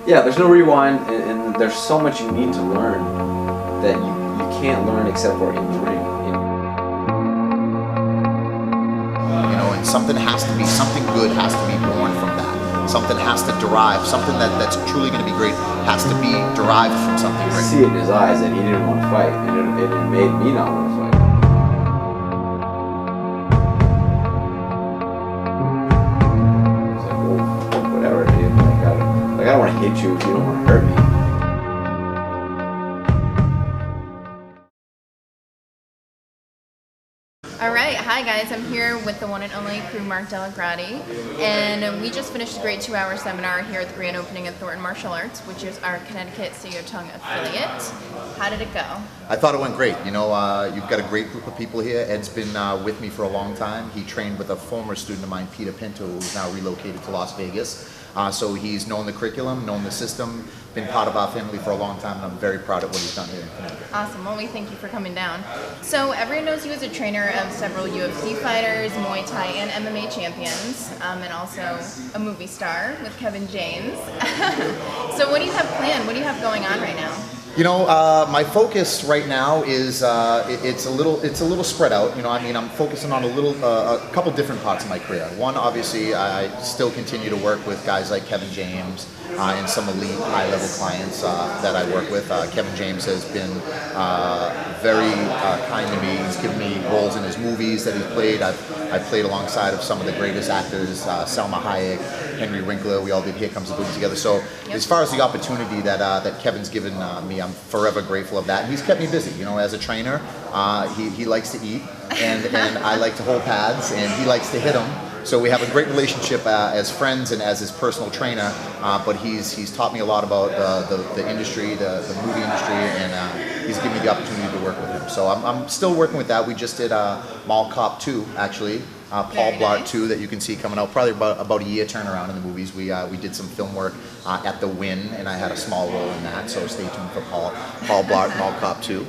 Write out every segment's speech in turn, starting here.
Yeah, there's no rewind, and there's so much you need to learn that you can't learn except for in the ring. And something good has to be born from that. Something has to derive, something that's truly going to be great has to be derived from something I great. see it in his eyes that he didn't want to fight, and it made me not want to fight. It's like, well, whatever, dude. I don't want to hit you if you don't want to hurt me. Alright, hi guys, I'm here with the one and only Kru Dellagrotte, and we just finished a great 2-hour seminar here at the grand opening of Thornton Martial Arts, which is our Connecticut Sityodtong affiliate. How did it go? I thought it went great. You've got a great group of people here. Ed's been with me for a long time. He trained with a former student of mine, Peter Pinto, who's now relocated to Las Vegas. So he's known the curriculum, known the system, been part of our family for a long time, and I'm very proud of what he's done here in Connecticut. Awesome. Well, we thank you for coming down. So everyone knows you as a trainer of several UFC fighters, Muay Thai and MMA champions, and also a movie star with Kevin James. So what do you have planned? What do you have going on right now? My focus right now is it's a little spread out. I'm focusing on a couple different parts of my career. One, obviously, I still continue to work with guys like Kevin James and some elite high-level clients that I work with. Kevin James has been very kind to me. He's given me roles in his movies that he's played. I've played alongside of some of the greatest actors, Salma Hayek, Henry Winkler. We all did Here Comes the Boom together. So as far as the opportunity that Kevin's given me, I'm forever grateful of that. And he's kept me busy. As a trainer, he likes to eat, and I like to hold pads, and he likes to hit them. So we have a great relationship as friends and as his personal trainer. But he's taught me a lot about the industry, the movie industry, and he's given me the opportunity to work with him. So I'm still working with that. We just did Mall Cop 2, actually. Paul Blart 2 that you can see coming out, probably about a year turnaround in the movies. We did some film work at the Wynn, and I had a small role in that, so stay tuned for Paul Blart, Mall Cop 2.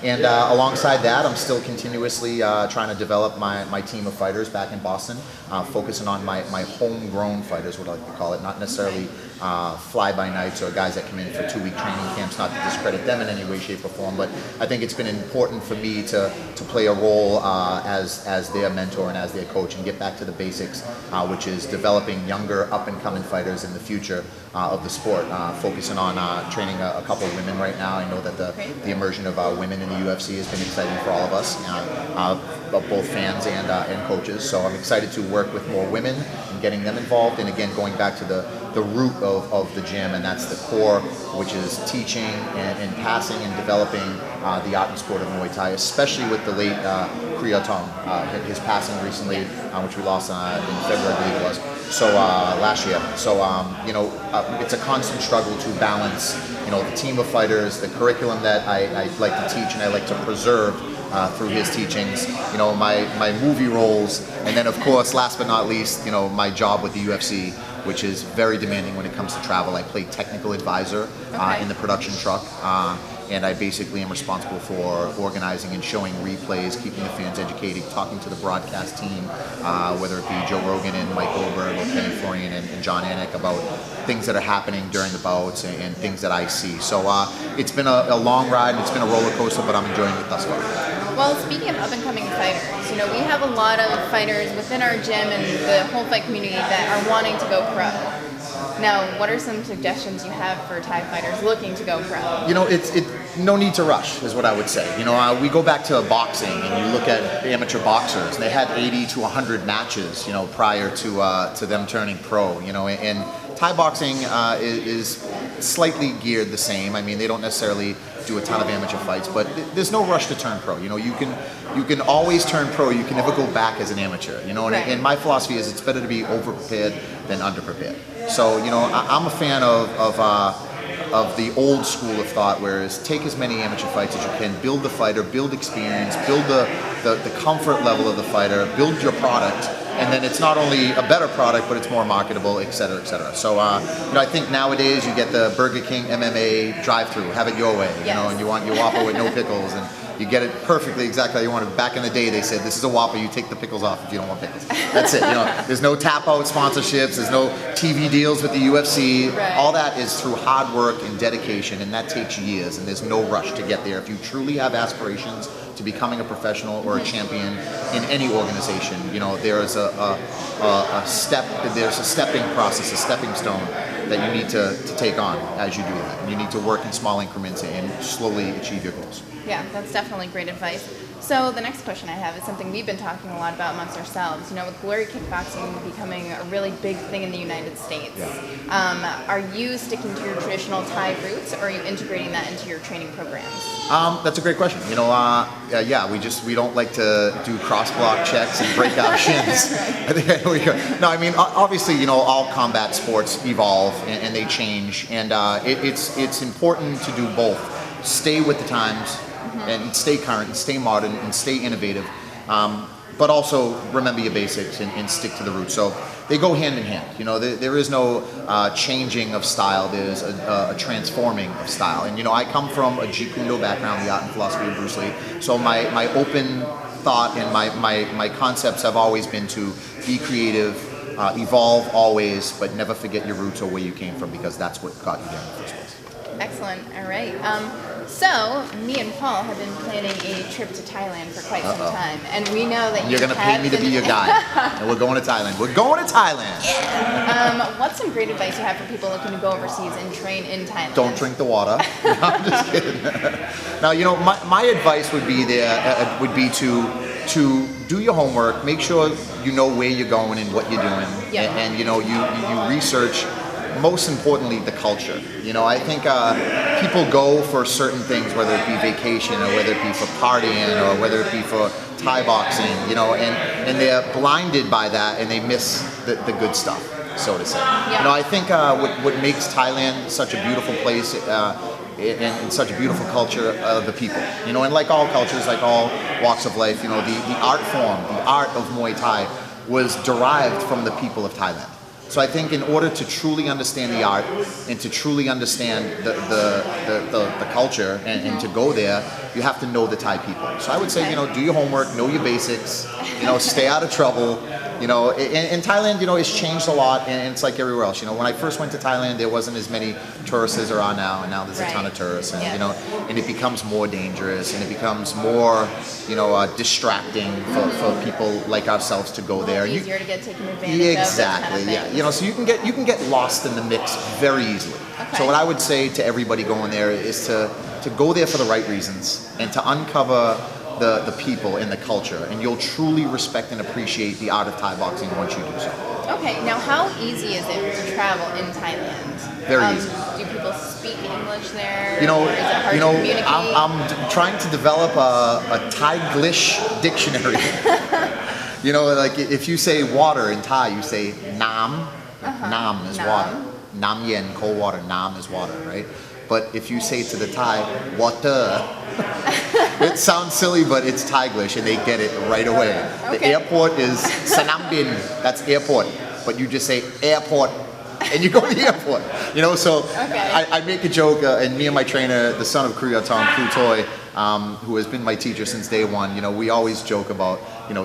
And alongside that, I'm still continuously trying to develop my team of fighters back in Boston, focusing on my homegrown fighters, what I like to call it, not necessarily fly-by-nights or guys that come in for 2-week training camps, not to discredit them in any way, shape, or form, but I think it's been important for me to play a role as their mentor and as their coach and get back to the basics, which is developing younger, up-and-coming fighters in the future of the sport, focusing on training a couple of women right now. I know that the immersion of women in the UFC has been exciting for all of us, both fans and coaches, so I'm excited to work with more women and getting them involved, and again, going back to the root of the gym, and that's the core, which is teaching and passing and developing the art and sport of Muay Thai, especially with the late Kru Yod Tong, his passing recently, which we lost in February, I believe it was, so last year. So it's a constant struggle to balance, the team of fighters, the curriculum that I like to teach and I like to preserve through his teachings, my movie roles, and then of course, last but not least, my job with the UFC, which is very demanding when it comes to travel. I play technical advisor in the production truck, and I basically am responsible for organizing and showing replays, keeping the fans educated, talking to the broadcast team, whether it be Joe Rogan and Mike Goldberg or Kenny Florian and John Anik, about things that are happening during the bouts and things that I see. So it's been a long ride, and it's been a roller coaster, but I'm enjoying it thus far. Well, speaking of up-and-coming fighters, we have a lot of fighters within our gym and the whole fight community that are wanting to go pro. Now, what are some suggestions you have for Thai fighters looking to go pro? It's no need to rush, is what I would say. We go back to boxing, and you look at amateur boxers, and they had 80 to 100 matches, prior to them turning pro, and Thai boxing is slightly geared the same. I mean, they don't necessarily do a ton of amateur fights, but there's no rush to turn pro. You can always turn pro. You can never go back as an amateur. And my philosophy is it's better to be over-prepared than under-prepared. So, I'm a fan of the old school of thought, whereas take as many amateur fights as you can, build the fighter, build experience, build the comfort level of the fighter, build your product, and then it's not only a better product, but it's more marketable, et cetera, et cetera. So, I think nowadays you get the Burger King MMA drive-through, have it your way, and you want your Whopper with no pickles, and You get it perfectly exactly how you want it. Back in the day, they said, this is a Whopper, you take the pickles off if you don't want pickles. That's it. There's no tap-out sponsorships, there's no TV deals with the UFC. Right. All that is through hard work and dedication, and that takes years, and there's no rush to get there. If you truly have aspirations to becoming a professional or a champion in any organization, there is a stepping process, a stepping stone that you need to take on as you do that. And you need to work in small increments and slowly achieve your goals. Yeah, that's definitely great advice. So the next question I have is something we've been talking a lot about amongst ourselves. With glory kickboxing becoming a really big thing in the United States, are you sticking to your traditional Thai roots, or are you integrating that into your training programs? That's a great question. We don't like to do cross block checks and break out shins. No, I mean, obviously, all combat sports evolve and they change, and it's important to do both. Stay with the times and stay current and stay modern and stay innovative, but also remember your basics and stick to the roots. So they go hand in hand. There is no changing of style. There's a transforming of style. And I come from a Jeet Kune Do background, the art and philosophy of Bruce Lee. So my open thought and my concepts have always been to be creative, evolve always, but never forget your roots or where you came from, because that's what got you there in the first place. Excellent. All right. So me and Paul have been planning a trip to Thailand for quite some time, and we know that you're going to pay me to be your guide, and we're going to Thailand. We're going to Thailand. Yeah. What's some great advice you have for people looking to go overseas and train in Thailand? Don't drink the water. No, I'm just kidding. Now, my advice would be to do your homework, make sure you know where you're going and what you're doing, and you research. Most importantly, the culture. I think people go for certain things, whether it be vacation or whether it be for partying or whether it be for Thai boxing, and they're blinded by that and they miss the good stuff, so to say. Yeah. I think what makes Thailand such a beautiful place and such a beautiful culture of the people, and like all cultures, like all walks of life, the art form, the art of Muay Thai was derived from the people of Thailand. So I think in order to truly understand the art and to truly understand the culture and to go there, you have to know the Thai people. So I would say, do your homework, know your basics, stay out of trouble. In Thailand, it's changed a lot, and it's like everywhere else. When I first went to Thailand, there wasn't as many tourists as there are now, and now there's a ton of tourists, and and it becomes more dangerous, and it becomes more, distracting for people like ourselves to go there. It's easier to get taken advantage of. Exactly, yeah. So you can get lost in the mix very easily. Okay. So what I would say to everybody going there is to go there for the right reasons and to uncover the people and the culture, and you'll truly respect and appreciate the art of Thai boxing once you do so. Okay, now how easy is it to travel in Thailand? Very easy. Do people speak English there? Is it hard to communicate? I'm trying to develop a Thai-glish dictionary. Like if you say water in Thai, you say nam. Nam is water. Nam yen, cold water. Nam is water, right? But if you say to the Thai, water, it sounds silly, but it's Thai-glish, and they get it right away. Okay. The airport is Sanam Bin, that's airport. But you just say airport, and you go to the airport. So okay. I make a joke, and me and my trainer, the son of Kru Yod Tong, Kru Toy, who has been my teacher since day one, we always joke about,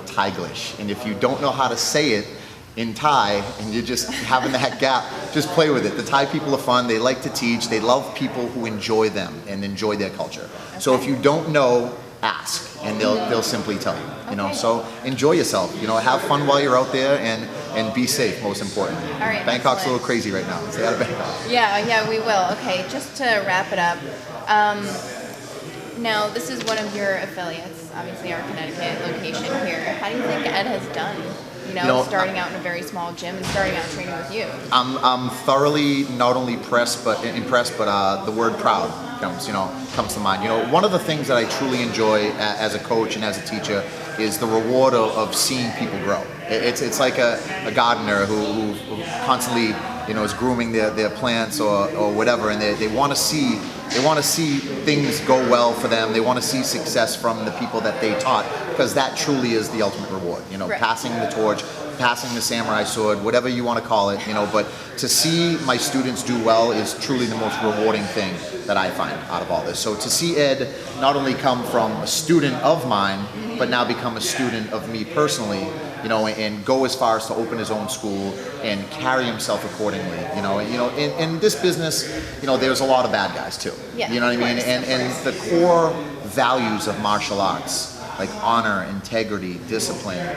Thai-glish. And if you don't know how to say it in Thai, and you're just having that gap, just play with it. The Thai people are fun, they like to teach, they love people who enjoy them and enjoy their culture. Okay. So if you don't know, ask, and they'll simply tell you. Okay. So enjoy yourself, have fun while you're out there, and be safe, most importantly. All right, Bangkok's excellent. a little crazy right now. Stay out of Bangkok. Yeah, we will. Okay, just to wrap it up, now this is one of your affiliates, obviously our Connecticut location here. How do you think Ed has done? Starting out in a very small gym and starting out training with you. I'm thoroughly not only impressed, but the word proud comes to mind. One of the things that I truly enjoy as a coach and as a teacher is the reward of seeing people grow. It's like a gardener who constantly is grooming their plants or whatever, and they want to see things go well for them. They want to see success from the people that they taught, because that truly is the ultimate reward. Right. Passing the torch, passing the samurai sword, whatever you want to call it, but to see my students do well is truly the most rewarding thing that I find out of all this. So to see Ed not only come from a student of mine, but now become a student of me personally, and go as far as to open his own school and carry himself accordingly, in this business, there's a lot of bad guys too. Yeah, you know what I mean? And the core values of martial arts, like honor, integrity, discipline,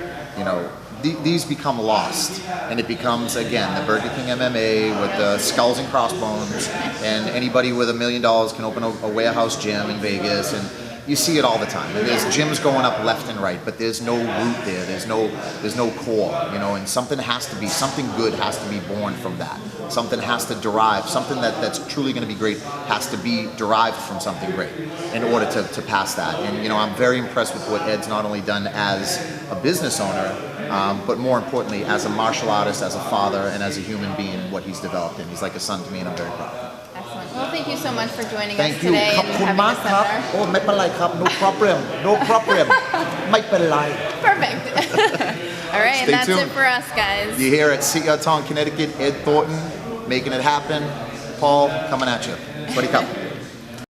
these become lost, and it becomes, again, the Burger King MMA with the skulls and crossbones, and anybody with $1 million can open a warehouse gym in Vegas, and you see it all the time. And there's gyms going up left and right, but there's no root there. There's no core, and something good has to be born from that. Something has to derive, something that's truly going to be great has to be derived from something great in order to pass that. And I'm very impressed with what Ed's not only done as a business owner, but more importantly, as a martial artist, as a father, and as a human being, what he's developed. And he's like a son to me, and I'm very proud. Excellent. Well, thank you so much for joining Thank us you. today and having usครับ seminar. โอ้ไม่เป็นไรครับ no problem no problem ไม่เป็นไร Perfect. All right, and Stay that's tuned. it for us, guys. You're here at Sityodtong, Connecticut. Ed Thornton making it happen. Paul coming at you. Swadee Cup.